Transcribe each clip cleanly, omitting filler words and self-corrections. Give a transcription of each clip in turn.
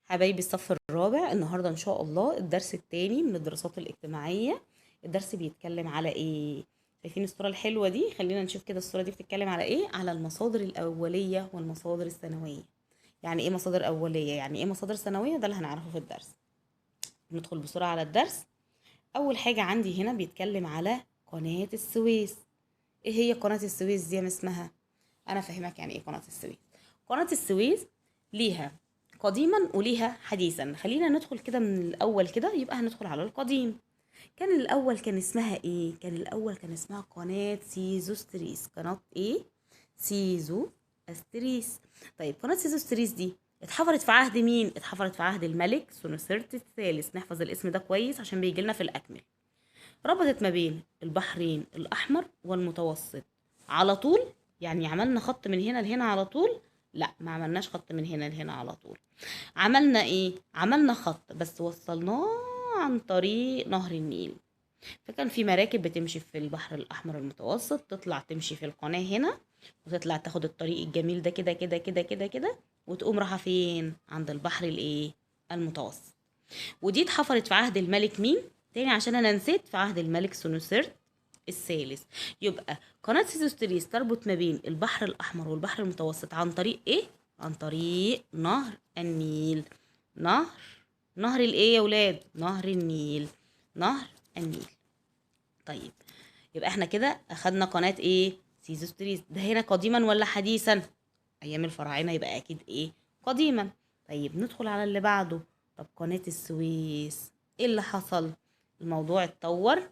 حبايبي الصف الرابع، النهارده ان شاء الله الدرس التاني من الدراسات الاجتماعيه. الدرس بيتكلم على ايه؟ شايفين الصوره الحلوه دي؟ خلينا نشوف كده الصوره دي بتتكلم على ايه. على المصادر الاوليه والمصادر الثانويه. يعني ايه مصادر اوليه؟ يعني ايه مصادر ثانويه؟ ده اللي هنعرفه في الدرس. ندخل بسرعه على الدرس. اول حاجه عندي هنا بيتكلم على قناه السويس. ايه هي قناه السويس دي يا اسمها؟ انا فاهمك يعني ايه قناه السويس. قناه السويس ليها قديما وليها حديثا. خلينا ندخل كده من الاول كده، يبقى هندخل على القديم. كان الاول كان اسمها ايه؟ كان الاول كان اسمها قناه سيزو ستريس. قناه ايه؟ سيزو استريس. طيب قناه سيزو ستريس دي اتحفرت في عهد مين؟ اتحفرت في عهد الملك سنوسرت الثالث. نحفظ الاسم ده كويس عشان بيجي لنا في الاكمل. ربطت ما بين البحرين الأحمر والمتوسط على طول. يعني عملنا خط من هنا لهنا على طول؟ لا، ما عملناش خط من هنا لهنا على طول. عملنا ايه؟ عملنا خط بس وصلناه عن طريق نهر النيل. فكان في مراكب بتمشي في البحر الأحمر المتوسط، تطلع تمشي في القناة هنا، وتطلع تاخد الطريق الجميل ده كده كده كده كده كده، وتقوم رايحة فين؟ عند البحر الايه؟ المتوسط. ودي اتحفرت في عهد الملك مين؟ تاني عشان انا نسيت، في عهد الملك سنوسرت الثالث. يبقى قناة سيزوستريس تربط ما بين البحر الأحمر والبحر المتوسط عن طريق ايه؟ عن طريق نهر النيل. نهر نهر الايه يا ولاد؟ نهر النيل. نهر النيل. طيب، يبقى احنا كده اخدنا قناة ايه؟ سيزوستريس. ده هنا قديما ولا حديثا؟ ايام الفراعنة، يبقى اكيد ايه؟ قديما. طيب ندخل على اللي بعده. طب قناة السويس ايه اللي حصل؟ الموضوع اتطور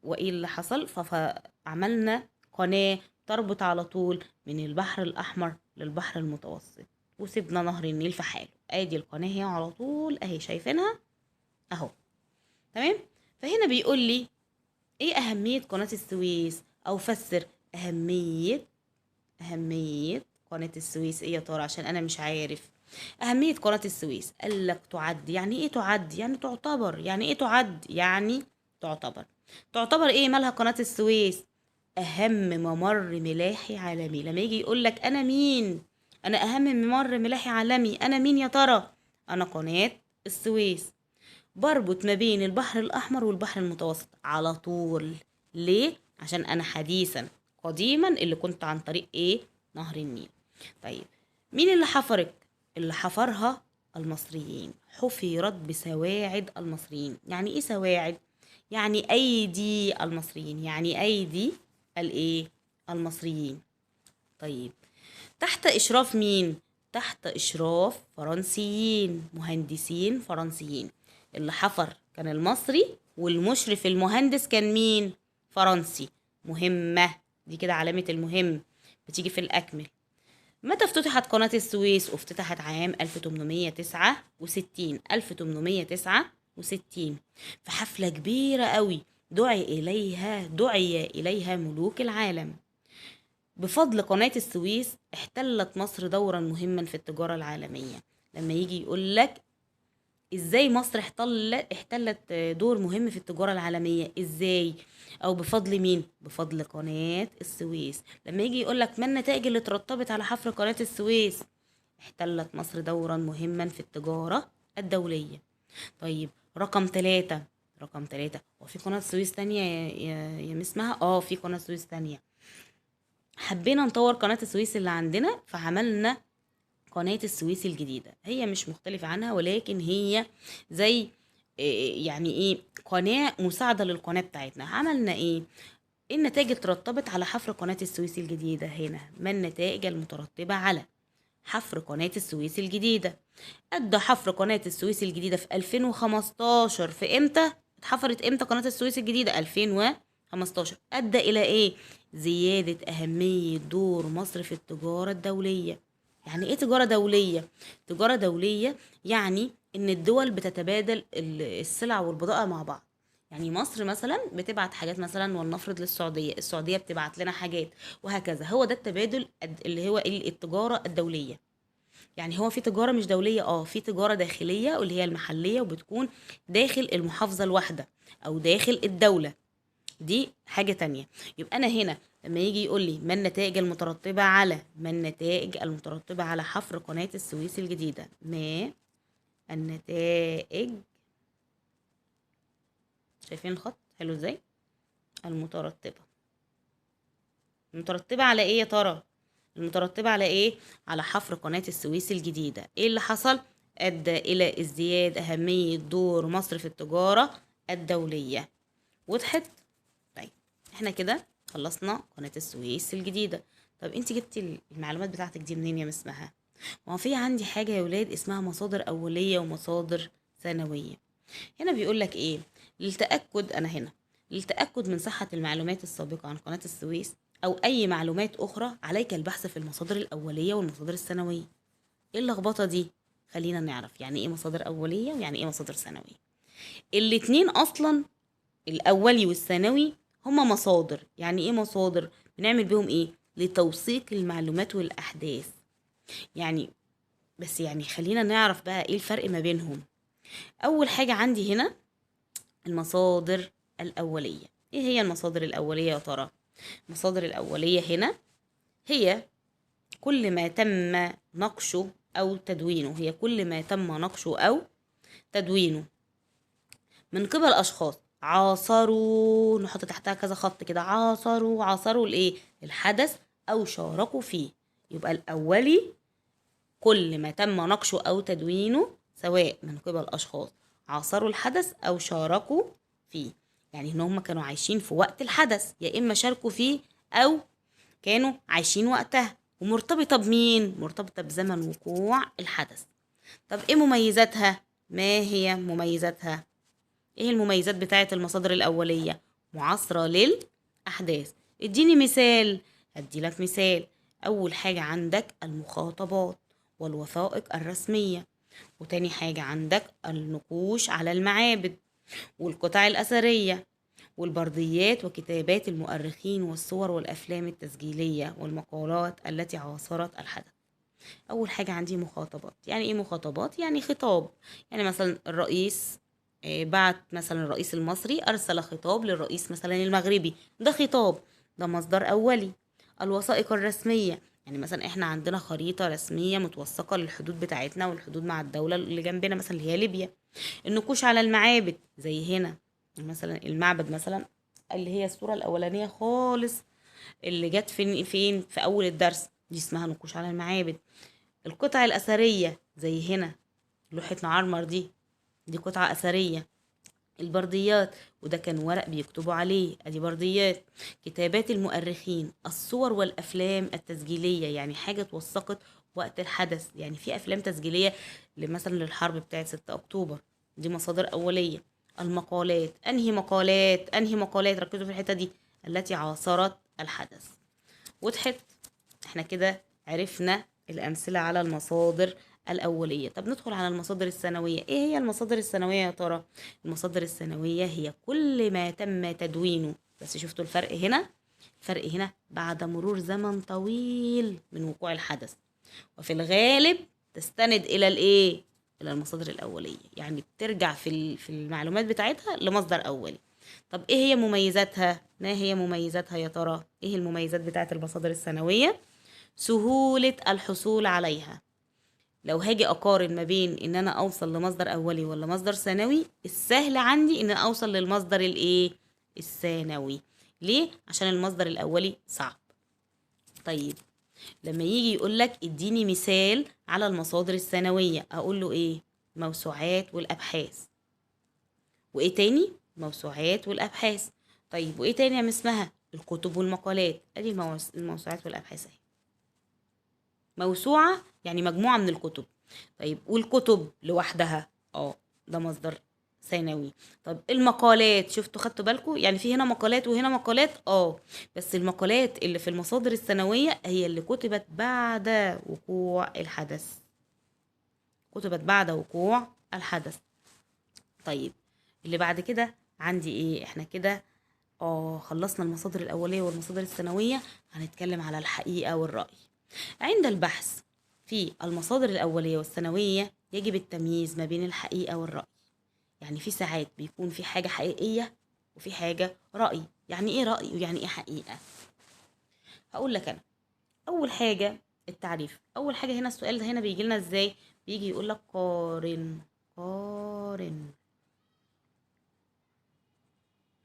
وايه اللي حصل؟ فعملنا قناة تربط على طول من البحر الاحمر للبحر المتوسط، وسيبنا نهر النيل في حاله. ادي القناة هي على طول اهي، شايفينها اهو. تمام. فهنا بيقول لي ايه اهمية قناة السويس، او فسر اهمية قناة السويس ايه يا ترى؟ عشان انا مش عارف. اهمية قناة السويس قال لك تعد. يعني ايه تعد؟ يعني تعتبر. يعني ايه تعد؟ يعني تعتبر. تعتبر ايه؟ مالها قناة السويس؟ اهم ممر ملاحي عالمي. لما يجي يقول لك انا مين؟ انا اهم ممر ملاحي عالمي. انا مين يا ترى؟ انا قناة السويس. بربط ما بين البحر الأحمر والبحر المتوسط على طول. ليه؟ عشان أنا حديثا قديما اللي كنت عن طريق إيه؟ نهر النيل. طيب، مين اللي حفرك؟ اللي حفرها المصريين. حفرت بسواعد المصريين. يعني إيه سواعد؟ يعني أيدي المصريين. يعني أيدي الإيه؟ المصريين. طيب، تحت إشراف مين؟ تحت إشراف فرنسيين، مهندسين فرنسيين. اللي حفر كان المصري، والمشرف المهندس كان مين؟ فرنسي. مهمة. دي كده علامة المهم، بتيجي في الأكمل. متى افتتحت قناة السويس؟ افتتحت عام 1869. 1869 في حفلة كبيرة قوي. دعي إليها ملوك العالم. بفضل قناة السويس احتلت مصر دورا مهما في التجارة العالمية. لما يجي يقول لك ازاي مصر احتلت دور مهم في التجارة العالمية، ازاي؟ او بفضل مين؟ بفضل قناة السويس. لما يجي يقول لك ما النتائج اللي ترتبط على حفر قناة السويس؟ احتلت مصر دورا مهما في التجارة الدولية. طيب، رقم 3. وفي قناة سويس تانية يا اسمها في قناة سويس تانية. حبينا نطور قناة السويس اللي عندنا، فعملنا قناة السويس الجديدة. هي مش مختلفة عنها، ولكن هي زي يعني ايه، قناة مساعدة للقناة بتاعتنا. عملنا ايه؟ النتائج اترتبت على حفر قناة السويس الجديدة. هنا ما النتائج المترتبة على حفر قناة السويس الجديدة؟ أدى حفر قناة السويس الجديدة في 2015. في امتى؟ اتحفرت امتى قناة السويس الجديدة؟ 2015. أدى إلى إيه؟ زيادة أهمية دور مصر في التجارة الدولية. يعني إيه تجارة دولية؟ تجارة دولية يعني إن الدول بتتبادل السلع والبضائع مع بعض. يعني مصر مثلا بتبعت حاجات مثلا، ولنفرض للسعودية، السعودية بتبعت لنا حاجات، وهكذا. هو ده التبادل اللي هو التجارة الدولية. يعني هو في تجارة مش دولية، في تجارة داخلية واللي هي المحلية، وبتكون داخل المحافظة الواحدة او داخل الدولة. دي حاجة تانية. يبقى انا هنا لما يجي يقول لي ما النتائج المترتبة على حفر قناة السويس الجديدة؟ ما النتائج. شايفين الخط حلو ازاي؟ المترتبة على ايه يا ترى؟ المترتبة على ايه؟ على حفر قناة السويس الجديدة. ايه اللي حصل؟ ادى الى ازدياد اهمية دور مصر في التجارة الدولية. وضحت؟ طيب احنا كده خلصنا قناة السويس الجديدة. طب انت جبتي المعلومات بتاعتك دي منين يا مسمها؟ ما هو في عندي حاجة يا ولاد اسمها مصادر أولية ومصادر ثانوية. هنا بيقول لك ايه؟ للتأكد من صحة المعلومات السابقة عن قناة السويس أو أي معلومات أخرى عليك البحث في المصادر الأولية والمصادر الثانوية. ايه اللخبطة دي؟ خلينا نعرف يعني ايه مصادر أولية ويعني ايه مصادر ثانوية. الاتنين أصلا الأولي والثانوي هما مصادر. يعني ايه مصادر؟ بنعمل بيهم ايه؟ لتوثيق المعلومات والأحداث. يعني بس يعني خلينا نعرف بقى ايه الفرق ما بينهم. أول حاجة عندي هنا المصادر الأولية. ايه هي المصادر الأولية يا ترى؟ المصادر الأولية هنا هي كل ما تم نقشه أو تدوينه. هي كل ما تم نقشه أو تدوينه من قبل أشخاص عاصروا، نحط تحتها كذا خط كده، عاصروا الإيه؟ الحدث أو شاركوا فيه. يبقى الأولي كل ما تم نقشه أو تدوينه سواء من قبل أشخاص عاصروا الحدث أو شاركوا فيه. يعني إن هم كانوا عايشين في وقت الحدث، يا إما شاركوا فيه أو كانوا عايشين وقتها. ومرتبطة بمين؟ مرتبطة بزمن وقوع الحدث. طب إيه مميزاتها؟ ما هي مميزاتها؟ إيه المميزات بتاعة المصادر الأولية؟ معاصرة للأحداث. اديني مثال. هديلك مثال. أول حاجة عندك المخاطبات والوثائق الرسمية، وتاني حاجة عندك النقوش على المعابد والقطع الأثرية والبرديات وكتابات المؤرخين والصور والأفلام التسجيلية والمقالات التي عاصرت الحدث. أول حاجة عندي مخاطبات. يعني إيه مخاطبات؟ يعني خطاب. يعني مثلا الرئيس بعت مثلا الرئيس المصري أرسل خطاب للرئيس مثلا المغربي، ده خطاب، ده مصدر أولي. الوثائق الرسمية يعني مثلا احنا عندنا خريطة رسمية متوثقة للحدود بتاعتنا والحدود مع الدولة اللي جنبنا مثلا اللي هي ليبيا. النقوش على المعابد زي هنا مثلا المعبد مثلا اللي هي الصورة الأولانية خالص اللي جت فين في أول الدرس، دي اسمها نقوش على المعابد. القطع الأثرية زي هنا لوحة نعرمر دي قطعة أثرية. البرديات وده كان ورق بيكتبوا عليه، ادي برديات. كتابات المؤرخين الصور والافلام التسجيليه، يعني حاجه اتوثقت وقت الحدث. يعني في افلام تسجيليه مثلا للحرب بتاعه 6 اكتوبر، دي مصادر اوليه. المقالات، انهي مقالات ركزوا في الحته دي، التي عاصرت الحدث. وضحت؟ احنا كده عرفنا الأمثلة على المصادر الأولية. طب ندخل على المصادر الثانوية. ايه هي المصادر الثانوية يا ترى؟ المصادر الثانوية هي كل ما تم تدوينه، بس شفتوا الفرق هنا؟ الفرق هنا بعد مرور زمن طويل من وقوع الحدث، وفي الغالب تستند إلى الإيه؟ إلى المصادر الأولية. يعني بترجع في المعلومات بتاعتها لمصدر أولي. طب ايه هي مميزاتها؟ ما هي مميزاتها يا ترى؟ ايه المميزات بتاعت المصادر الثانوية؟ سهولة الحصول عليها. لو هاجي اقارن ما بين ان انا اوصل لمصدر اولي ولا مصدر ثانوي، السهل عندي ان انا اوصل للمصدر الايه؟ الثانوي. ليه؟ عشان المصدر الاولي صعب. طيب لما يجي يقول لك اديني مثال على المصادر الثانوية، اقول له ايه؟ موسوعات والابحاث. وايه تاني؟ موسوعات والابحاث. طيب وايه تاني يا مسمها؟ الكتب والمقالات. ادي الموسوعات والابحاث اهي. موسوعة يعني مجموعة من الكتب. طيب والكتب لوحدها ده مصدر ثانوي. طب المقالات، شفتوا خدتوا بالكم؟ يعني في هنا مقالات وهنا مقالات. بس المقالات اللي في المصادر الثانوية هي اللي كتبت بعد وقوع الحدث. كتبت بعد وقوع الحدث. طيب اللي بعد كده عندي ايه؟ احنا كده خلصنا المصادر الأولية والمصادر الثانوية. هنتكلم على الحقيقة والرأي. عند البحث في المصادر الأولية والثانوية يجب التمييز ما بين الحقيقة والرأي. يعني في ساعات بيكون في حاجة حقيقية وفي حاجة رأي. يعني ايه رأي ويعني ايه حقيقة؟ هقول لك أنا. أول حاجة التعريف. أول حاجة هنا السؤال ده هنا بيجي لنا ازاي؟ بيجي يقول لك قارن.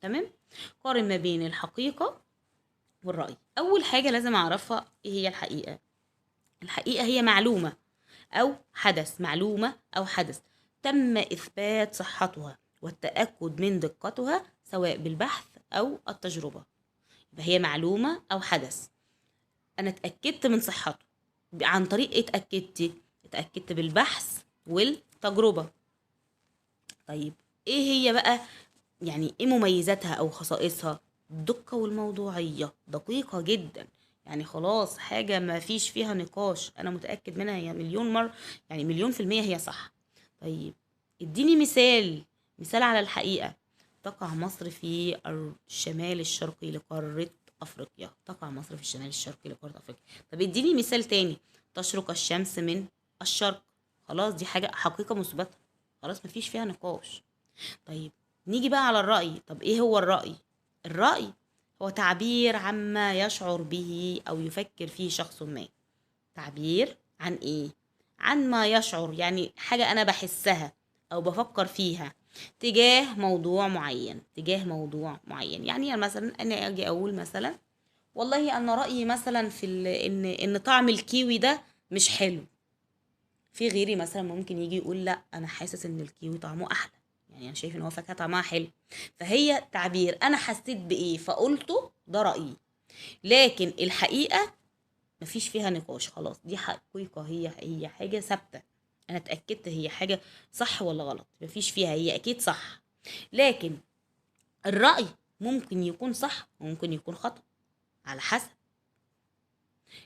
تمام. قارن ما بين الحقيقة والرأي. أول حاجة لازم أعرفها إيه هي الحقيقة. الحقيقة هي معلومة أو حدث، معلومة أو حدث تم إثبات صحتها والتأكد من دقتها سواء بالبحث أو التجربة. يبقى هي معلومة أو حدث أنا اتأكدت من صحته. عن طريق إيه اتأكدت؟ اتأكدت بالبحث والتجربة. طيب إيه هي بقى، يعني إيه مميزاتها أو خصائصها؟ الدقة والموضوعية، دقيقة جدا، يعني خلاص حاجة ما فيش فيها نقاش، أنا متأكد منها هي مليون مرة، يعني مليون في المية هي صح. طيب اديني مثال على الحقيقة. تقع مصر في الشمال الشرقي لقارة أفريقيا. تقع مصر في الشمال الشرقي لقارة أفريقيا. طب اديني مثال تاني. تشرق الشمس من الشرق. خلاص دي حاجة حقيقة مثبتة، خلاص مفيش فيها نقاش. طيب نيجي بقى على الرأي. طب ايه هو الرأي؟ الرأي هو تعبير عما يشعر به أو يفكر فيه شخص ما. تعبير عن ايه؟ عن ما يشعر، يعني حاجة أنا بحسها أو بفكر فيها تجاه موضوع معين. يعني مثلا أنا أجي أقول مثلا والله أنا رأيي مثلا في إن طعم الكيوي ده مش حلو. في غيري مثلا ممكن يجي يقول لا أنا حاسس إن الكيوي طعمه أحلى، يعني أنا شايف إن هو فاكهة طعمها حلو. فهي تعبير أنا حسيت بإيه فقلته، ده رأيي. لكن الحقيقة مفيش فيها نقاش، خلاص دي حقيقة، هي حاجة ثابتة، أنا اتأكدت هي حاجة صح ولا غلط، مفيش فيها، هي أكيد صح. لكن الرأي ممكن يكون صح وممكن يكون خطأ على حسب.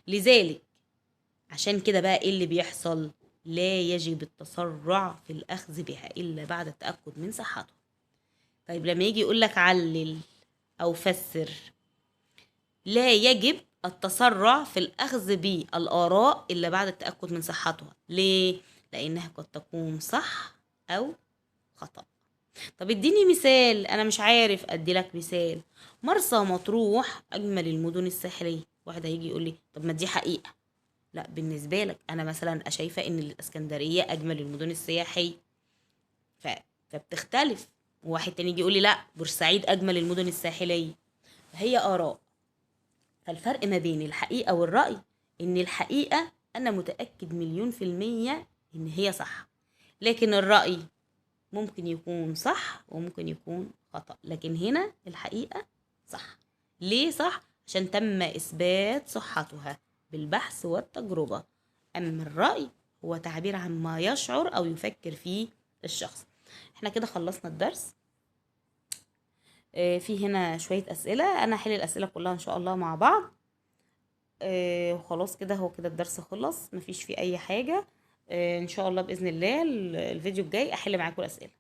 لذلك عشان كده بقى ايه اللي بيحصل؟ لا يجب التسرع في الأخذ بها إلا بعد التأكد من صحتها. طيب لما يجي يقولك علل أو فسر، لا يجب التسرع في الأخذ بالآراء إلا بعد التأكد من صحتها. ليه؟ لأنها قد تكون صح أو خطأ. طب اديني مثال، أنا مش عارف أدي لك مثال. مرسى مطروح أجمل المدن الساحلية. واحد هيجي يقول لي طب ما دي حقيقة. لا، بالنسبة لك أنا مثلا شايفة إن الإسكندرية أجمل المدن السياحية، ف... فبتختلف. وواحد تاني يجي يقول لي لا بورسعيد أجمل المدن الساحلية. هي آراء. فالفرق ما بين الحقيقة والرأي إن الحقيقة أنا متأكد مليون في المية إن هي صح، لكن الرأي ممكن يكون صح وممكن يكون خطأ. لكن هنا الحقيقة صح. ليه صح؟ عشان تم إثبات صحتها بالبحث والتجربة. أما الرأي هو تعبير عن ما يشعر أو يفكر فيه الشخص. احنا كده خلصنا الدرس. في هنا شوية أسئلة، أنا هحل الأسئلة كلها إن شاء الله مع بعض. وخلاص كده، هو كده الدرس خلص، مفيش فيه أي حاجة. إن شاء الله بإذن الله الفيديو الجاي أحل معاكم الأسئلة.